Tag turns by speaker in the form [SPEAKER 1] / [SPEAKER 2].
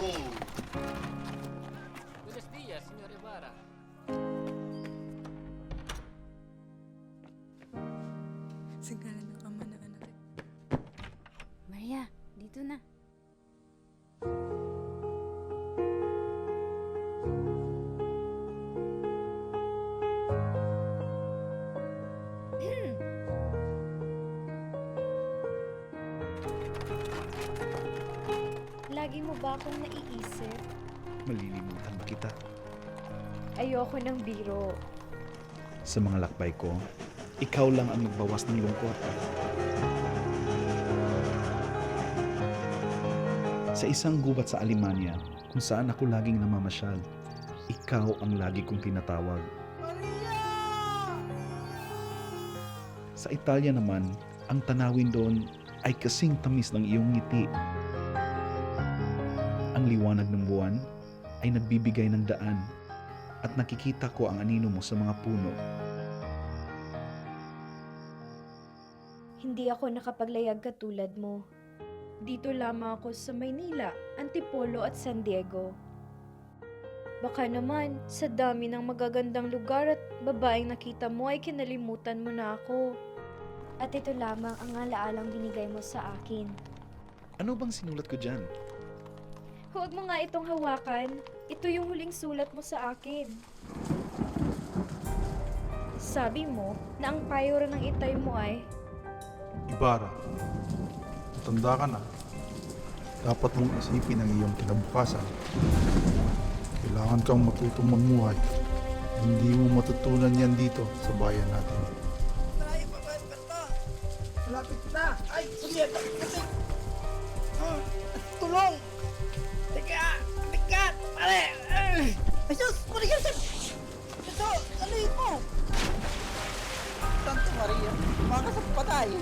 [SPEAKER 1] Buenos días, señor Ibarra.
[SPEAKER 2] Sa ngalan ng Ama na Anak.
[SPEAKER 3] Maria, dito na.
[SPEAKER 4] Lagi mo ba akong naiisip?
[SPEAKER 5] Malilimutan ba kita?
[SPEAKER 4] Ayoko ng biro.
[SPEAKER 5] Sa mga lakbay ko, ikaw lang ang nagbawas ng lungkot. Sa isang gubat sa Alemanya, kung saan ako laging namamasyal, ikaw ang lagi kong tinatawag. Sa Italia naman, ang tanawin doon ay kasing tamis ng iyong ngiti. Ang liwanag ng buwan ay nagbibigay ng daan at nakikita ko ang anino mo sa mga puno.
[SPEAKER 4] Hindi ako nakapaglayag katulad mo. Dito lamang ako sa Maynila, Antipolo at San Diego. Baka naman, sa dami ng magagandang lugar at babaeng nakita mo ay kinalimutan mo na ako. At ito lamang ang alaalang binigay mo sa akin.
[SPEAKER 5] Ano bang sinulat ko dyan?
[SPEAKER 4] Huwag mo nga itong hawakan. Ito yung huling sulat mo sa akin. Sabi mo na ang payo ng itay mo ay
[SPEAKER 6] Ibarra, matanda ka na. Dapat mong isipin ang iyong kinabukasan. Kailangan kang matutong mamuhay. Hindi mo matutunan yan dito sa bayan natin.
[SPEAKER 7] Malapit na! Ay! Sige! Tulong! Teka! Bigat! Pare! Ay! Sus! Marigas! Ito! Aluin mo! Santo Maria! Makasap pa tayo!